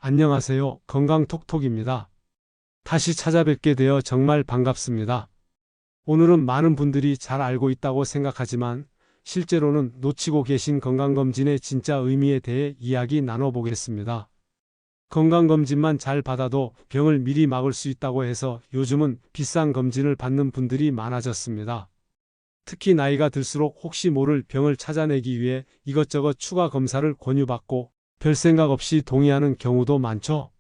안녕하세요. 건강톡톡입니다. 다시 찾아뵙게 되어 정말 반갑습니다. 오늘은 많은 분들이 잘 알고 있다고 생각하지만 실제로는 놓치고 계신 건강검진의 진짜 의미에 대해 이야기 나눠보겠습니다. 건강검진만 잘 받아도 병을 미리 막을 수 있다고 해서 요즘은 비싼 검진을 받는 분들이 많아졌습니다. 특히 나이가 들수록 혹시 모를 병을 찾아내기 위해 이것저것 추가 검사를 권유받고 별 생각 없이 동의하는 경우도 많죠.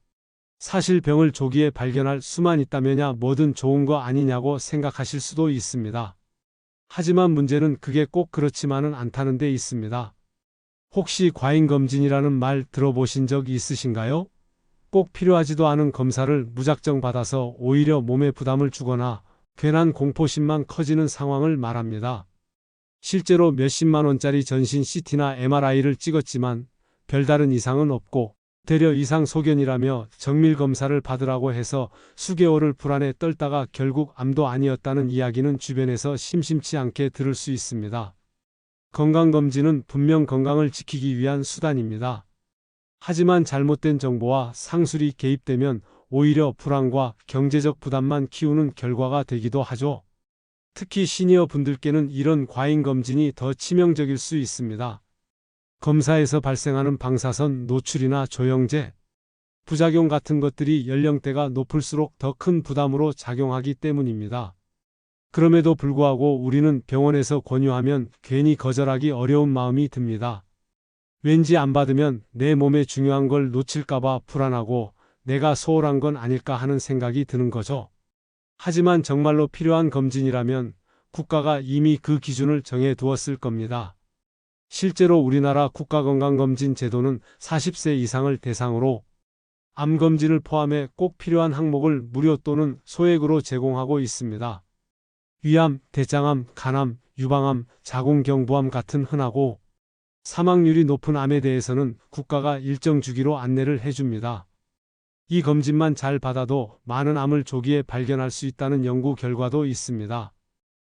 사실 병을 조기에 발견할 수만 있다면야 뭐든 좋은 거 아니냐고 생각하실 수도 있습니다. 하지만 문제는 그게 꼭 그렇지만은 않다는 데 있습니다. 혹시 과잉검진이라는 말 들어보신 적 있으신가요? 꼭 필요하지도 않은 검사를 무작정 받아서 오히려 몸에 부담을 주거나 괜한 공포심만 커지는 상황을 말합니다. 실제로 몇십만 원짜리 전신 CT나 MRI를 찍었지만 별다른 이상은 없고 되려 이상 소견이라며 정밀 검사를 받으라고 해서 수개월을 불안에 떨다가 결국 암도 아니었다는 이야기는 주변에서 심심치 않게 들을 수 있습니다. 건강검진은 분명 건강을 지키기 위한 수단입니다. 하지만 잘못된 정보와 상술이 개입되면 오히려 불안과 경제적 부담만 키우는 결과가 되기도 하죠. 특히 시니어 분들께는 이런 과잉검진이 더 치명적일 수 있습니다. 검사에서 발생하는 방사선 노출이나 조영제, 부작용 같은 것들이 연령대가 높을수록 더 큰 부담으로 작용하기 때문입니다. 그럼에도 불구하고 우리는 병원에서 권유하면 괜히 거절하기 어려운 마음이 듭니다. 왠지 안 받으면 내 몸에 중요한 걸 놓칠까봐 불안하고 내가 소홀한 건 아닐까 하는 생각이 드는 거죠. 하지만 정말로 필요한 검진이라면 국가가 이미 그 기준을 정해 두었을 겁니다. 실제로 우리나라 국가건강검진 제도는 40세 이상을 대상으로 암검진을 포함해 꼭 필요한 항목을 무료 또는 소액으로 제공하고 있습니다. 위암, 대장암, 간암, 유방암, 자궁경부암 같은 흔하고 사망률이 높은 암에 대해서는 국가가 일정 주기로 안내를 해줍니다. 이 검진만 잘 받아도 많은 암을 조기에 발견할 수 있다는 연구 결과도 있습니다.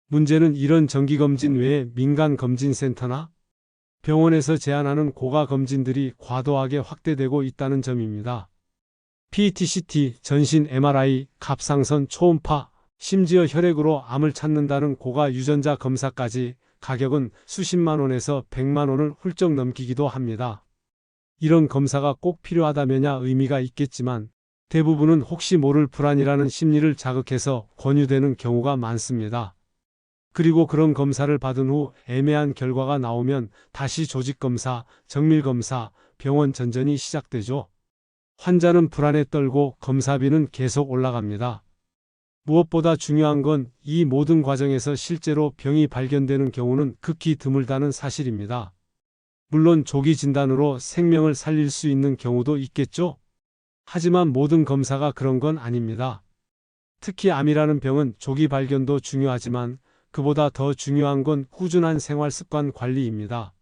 문제는 이런 정기검진 외에 민간검진센터나 병원에서 제안하는 고가검진들이 과도하게 확대되고 있다는 점입니다. PET-CT, 전신 MRI, 갑상선 초음파, 심지어 혈액으로 암을 찾는다는 고가 유전자 검사까지 가격은 수십만 원에서 100만 원을 훌쩍 넘기기도 합니다. 이런 검사가 꼭 필요하다면야 의미가 있겠지만 대부분은 혹시 모를 불안이라는 심리를 자극해서 권유되는 경우가 많습니다. 그리고 그런 검사를 받은 후 애매한 결과가 나오면 다시 조직검사, 정밀검사, 병원 전전이 시작되죠. 환자는 불안에 떨고 검사비는 계속 올라갑니다. 무엇보다 중요한 건 이 모든 과정에서 실제로 병이 발견되는 경우는 극히 드물다는 사실입니다. 물론 조기 진단으로 생명을 살릴 수 있는 경우도 있겠죠. 하지만 모든 검사가 그런 건 아닙니다. 특히 암이라는 병은 조기 발견도 중요하지만 그보다 더 중요한 건 꾸준한 생활 습관 관리입니다.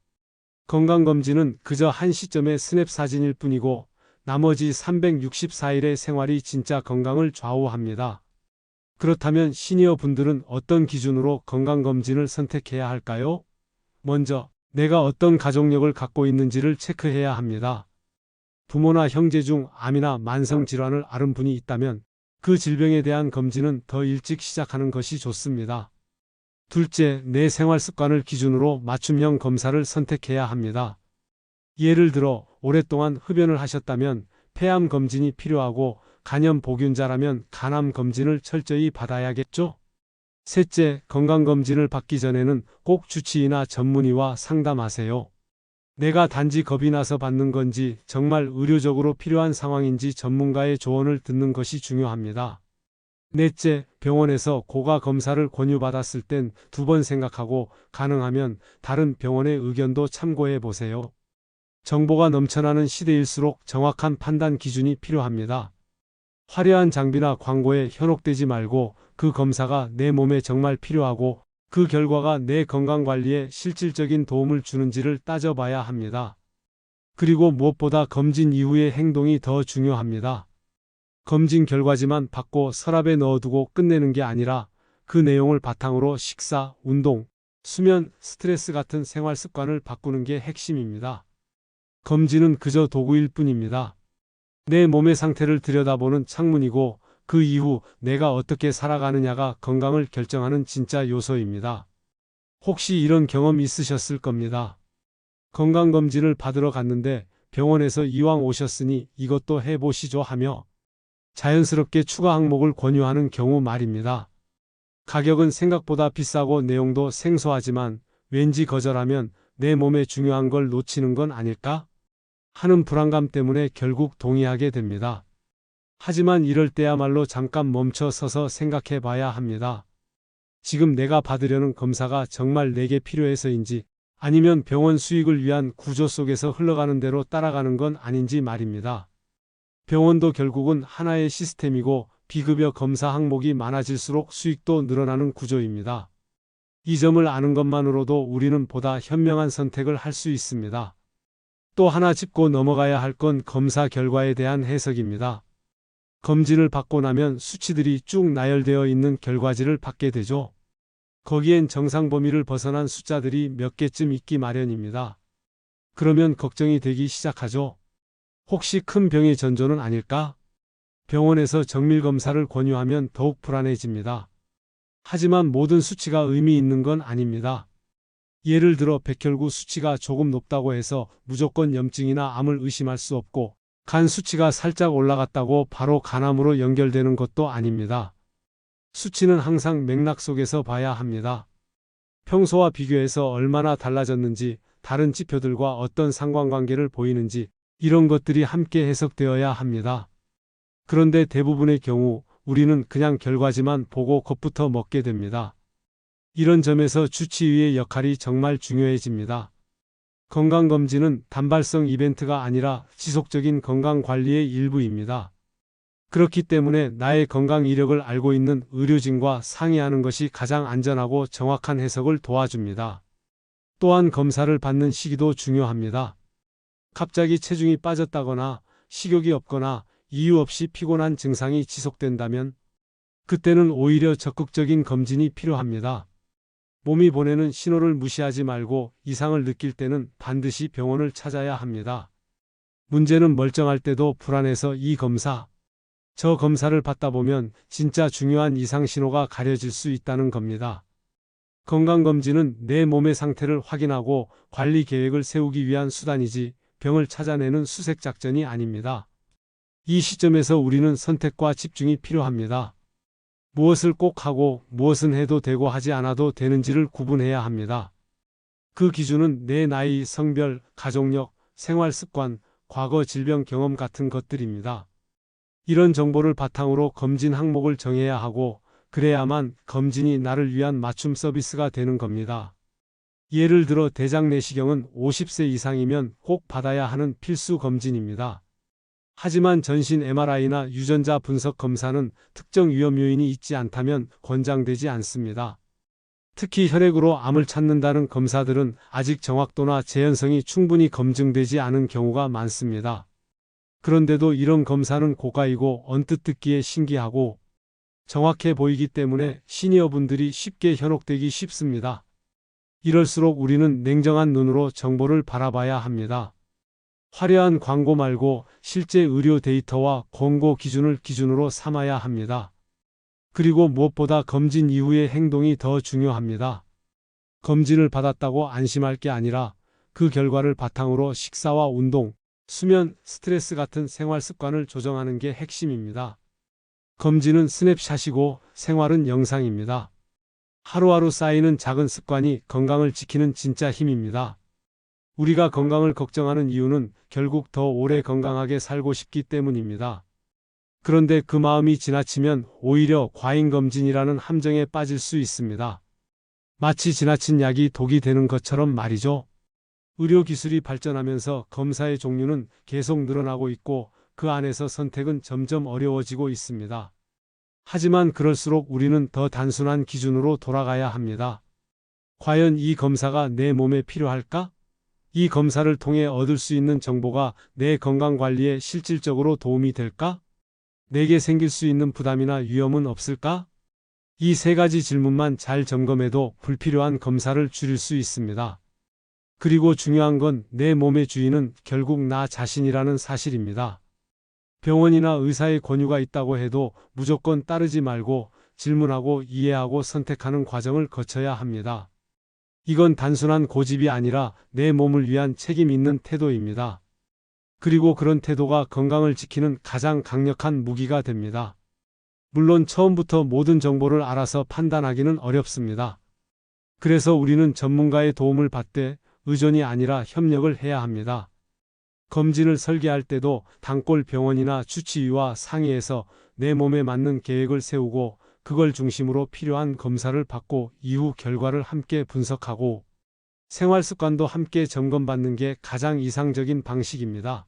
건강검진은 그저 한 시점의 스냅 사진일 뿐이고 나머지 364일의 생활이 진짜 건강을 좌우합니다. 그렇다면 시니어 분들은 어떤 기준으로 건강검진을 선택해야 할까요? 먼저 내가 어떤 가족력을 갖고 있는지를 체크해야 합니다. 부모나 형제 중 암이나 만성질환을 앓은 분이 있다면 그 질병에 대한 검진은 더 일찍 시작하는 것이 좋습니다. 둘째, 내 생활 습관을 기준으로 맞춤형 검사를 선택해야 합니다. 예를 들어 오랫동안 흡연을 하셨다면 폐암 검진이 필요하고 간염 보균자라면 간암 검진을 철저히 받아야겠죠? 셋째, 건강검진을 받기 전에는 꼭 주치의나 전문의와 상담하세요. 내가 단지 겁이 나서 받는 건지 정말 의료적으로 필요한 상황인지 전문가의 조언을 듣는 것이 중요합니다. 넷째, 병원에서 고가 검사를 권유받았을 땐 2번 생각하고 가능하면 다른 병원의 의견도 참고해 보세요. 정보가 넘쳐나는 시대일수록 정확한 판단 기준이 필요합니다. 화려한 장비나 광고에 현혹되지 말고 그 검사가 내 몸에 정말 필요하고 그 결과가 내 건강관리에 실질적인 도움을 주는지를 따져봐야 합니다. 그리고 무엇보다 검진 이후의 행동이 더 중요합니다. 검진 결과지만 받고 서랍에 넣어두고 끝내는 게 아니라 그 내용을 바탕으로 식사, 운동, 수면, 스트레스 같은 생활 습관을 바꾸는 게 핵심입니다. 검진은 그저 도구일 뿐입니다. 내 몸의 상태를 들여다보는 창문이고 그 이후 내가 어떻게 살아가느냐가 건강을 결정하는 진짜 요소입니다. 혹시 이런 경험 있으셨을 겁니다. 건강검진을 받으러 갔는데 병원에서 이왕 오셨으니 이것도 해보시죠 하며 자연스럽게 추가 항목을 권유하는 경우 말입니다. 가격은 생각보다 비싸고 내용도 생소하지만 왠지 거절하면 내 몸에 중요한 걸 놓치는 건 아닐까 하는 불안감 때문에 결국 동의하게 됩니다. 하지만 이럴 때야말로 잠깐 멈춰 서서 생각해 봐야 합니다. 지금 내가 받으려는 검사가 정말 내게 필요해서인지 아니면 병원 수익을 위한 구조 속에서 흘러가는 대로 따라가는 건 아닌지 말입니다. 병원도 결국은 하나의 시스템이고 비급여 검사 항목이 많아질수록 수익도 늘어나는 구조입니다. 이 점을 아는 것만으로도 우리는 보다 현명한 선택을 할 수 있습니다. 또 하나 짚고 넘어가야 할 건 검사 결과에 대한 해석입니다. 검진을 받고 나면 수치들이 쭉 나열되어 있는 결과지를 받게 되죠. 거기엔 정상 범위를 벗어난 숫자들이 몇 개쯤 있기 마련입니다. 그러면 걱정이 되기 시작하죠. 혹시 큰 병의 전조는 아닐까? 병원에서 정밀검사를 권유하면 더욱 불안해집니다. 하지만 모든 수치가 의미 있는 건 아닙니다. 예를 들어 백혈구 수치가 조금 높다고 해서 무조건 염증이나 암을 의심할 수 없고 간 수치가 살짝 올라갔다고 바로 간암으로 연결되는 것도 아닙니다. 수치는 항상 맥락 속에서 봐야 합니다. 평소와 비교해서 얼마나 달라졌는지, 다른 지표들과 어떤 상관관계를 보이는지 이런 것들이 함께 해석되어야 합니다. 그런데 대부분의 경우 우리는 그냥 결과지만 보고 겁부터 먹게 됩니다. 이런 점에서 주치의의 역할이 정말 중요해집니다. 건강검진은 단발성 이벤트가 아니라 지속적인 건강관리의 일부입니다. 그렇기 때문에 나의 건강 이력을 알고 있는 의료진과 상의하는 것이 가장 안전하고 정확한 해석을 도와줍니다. 또한 검사를 받는 시기도 중요합니다. 갑자기 체중이 빠졌다거나 식욕이 없거나 이유 없이 피곤한 증상이 지속된다면 그때는 오히려 적극적인 검진이 필요합니다. 몸이 보내는 신호를 무시하지 말고 이상을 느낄 때는 반드시 병원을 찾아야 합니다. 문제는 멀쩡할 때도 불안해서 이 검사, 저 검사를 받다 보면 진짜 중요한 이상 신호가 가려질 수 있다는 겁니다. 건강검진은 내 몸의 상태를 확인하고 관리 계획을 세우기 위한 수단이지 병을 찾아내는 수색작전이 아닙니다. 이 시점에서 우리는 선택과 집중이 필요합니다. 무엇을 꼭 하고 무엇은 해도 되고 하지 않아도 되는지를 구분해야 합니다. 그 기준은 내 나이, 성별, 가족력, 생활 습관, 과거 질병 경험 같은 것들입니다. 이런 정보를 바탕으로 검진 항목을 정해야 하고 그래야만 검진이 나를 위한 맞춤 서비스가 되는 겁니다. 예를 들어 대장 내시경은 50세 이상이면 꼭 받아야 하는 필수 검진입니다. 하지만 전신 MRI나 유전자 분석 검사는 특정 위험 요인이 있지 않다면 권장되지 않습니다. 특히 혈액으로 암을 찾는다는 검사들은 아직 정확도나 재현성이 충분히 검증되지 않은 경우가 많습니다. 그런데도 이런 검사는 고가이고 언뜻 듣기에 신기하고 정확해 보이기 때문에 시니어분들이 쉽게 현혹되기 쉽습니다. 이럴수록 우리는 냉정한 눈으로 정보를 바라봐야 합니다. 화려한 광고 말고 실제 의료 데이터와 권고 기준을 기준으로 삼아야 합니다. 그리고 무엇보다 검진 이후의 행동이 더 중요합니다. 검진을 받았다고 안심할 게 아니라 그 결과를 바탕으로 식사와 운동, 수면, 스트레스 같은 생활 습관을 조정하는 게 핵심입니다. 검진은 스냅샷이고 생활은 영상입니다. 하루하루 쌓이는 작은 습관이 건강을 지키는 진짜 힘입니다. 우리가 건강을 걱정하는 이유는 결국 더 오래 건강하게 살고 싶기 때문입니다. 그런데 그 마음이 지나치면 오히려 과잉검진이라는 함정에 빠질 수 있습니다. 마치 지나친 약이 독이 되는 것처럼 말이죠. 의료기술이 발전하면서 검사의 종류는 계속 늘어나고 있고 그 안에서 선택은 점점 어려워지고 있습니다. 하지만 그럴수록 우리는 더 단순한 기준으로 돌아가야 합니다. 과연 이 검사가 내 몸에 필요할까? 이 검사를 통해 얻을 수 있는 정보가 내 건강관리에 실질적으로 도움이 될까? 내게 생길 수 있는 부담이나 위험은 없을까? 이 세 가지 질문만 잘 점검해도 불필요한 검사를 줄일 수 있습니다. 그리고 중요한 건 내 몸의 주인은 결국 나 자신이라는 사실입니다. 병원이나 의사의 권유가 있다고 해도 무조건 따르지 말고 질문하고 이해하고 선택하는 과정을 거쳐야 합니다. 이건 단순한 고집이 아니라 내 몸을 위한 책임 있는 태도입니다. 그리고 그런 태도가 건강을 지키는 가장 강력한 무기가 됩니다. 물론 처음부터 모든 정보를 알아서 판단하기는 어렵습니다. 그래서 우리는 전문가의 도움을 받되 의존이 아니라 협력을 해야 합니다. 검진을 설계할 때도 단골 병원이나 주치의와 상의해서 내 몸에 맞는 계획을 세우고 그걸 중심으로 필요한 검사를 받고 이후 결과를 함께 분석하고 생활 습관도 함께 점검받는 게 가장 이상적인 방식입니다.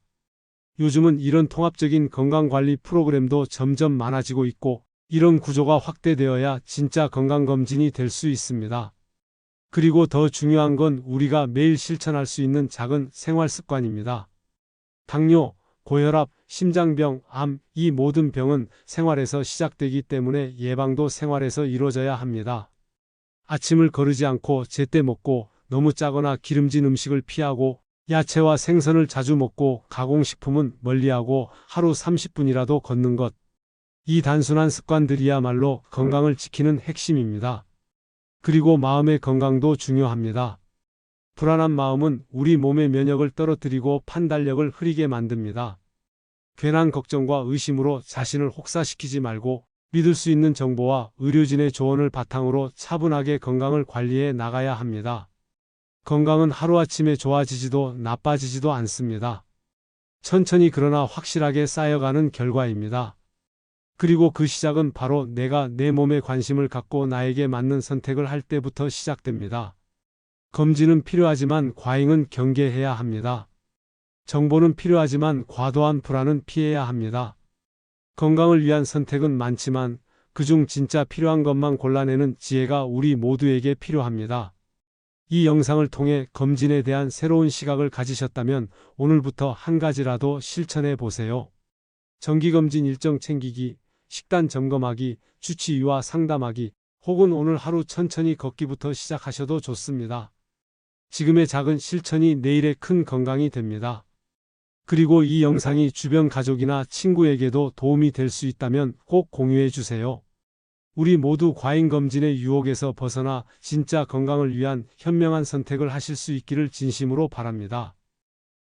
요즘은 이런 통합적인 건강관리 프로그램도 점점 많아지고 있고 이런 구조가 확대되어야 진짜 건강검진이 될 수 있습니다. 그리고 더 중요한 건 우리가 매일 실천할 수 있는 작은 생활 습관입니다. 당뇨, 고혈압, 심장병, 암, 이 모든 병은 생활에서 시작되기 때문에 예방도 생활에서 이루어져야 합니다. 아침을 거르지 않고 제때 먹고 너무 짜거나 기름진 음식을 피하고 야채와 생선을 자주 먹고 가공식품은 멀리하고 하루 30분이라도 걷는 것. 이 단순한 습관들이야말로 건강을 지키는 핵심입니다. 그리고 마음의 건강도 중요합니다. 불안한 마음은 우리 몸의 면역을 떨어뜨리고 판단력을 흐리게 만듭니다. 괜한 걱정과 의심으로 자신을 혹사시키지 말고 믿을 수 있는 정보와 의료진의 조언을 바탕으로 차분하게 건강을 관리해 나가야 합니다. 건강은 하루아침에 좋아지지도 나빠지지도 않습니다. 천천히 그러나 확실하게 쌓여가는 결과입니다. 그리고 그 시작은 바로 내가 내 몸에 관심을 갖고 나에게 맞는 선택을 할 때부터 시작됩니다. 검진은 필요하지만 과잉은 경계해야 합니다. 정보는 필요하지만 과도한 불안은 피해야 합니다. 건강을 위한 선택은 많지만 그중 진짜 필요한 것만 골라내는 지혜가 우리 모두에게 필요합니다. 이 영상을 통해 검진에 대한 새로운 시각을 가지셨다면 오늘부터 한 가지라도 실천해 보세요. 정기검진 일정 챙기기, 식단 점검하기, 주치의와 상담하기, 혹은 오늘 하루 천천히 걷기부터 시작하셔도 좋습니다. 지금의 작은 실천이 내일의 큰 건강이 됩니다. 그리고 이 영상이 주변 가족이나 친구에게도 도움이 될 수 있다면 꼭 공유해 주세요. 우리 모두 과잉검진의 유혹에서 벗어나 진짜 건강을 위한 현명한 선택을 하실 수 있기를 진심으로 바랍니다.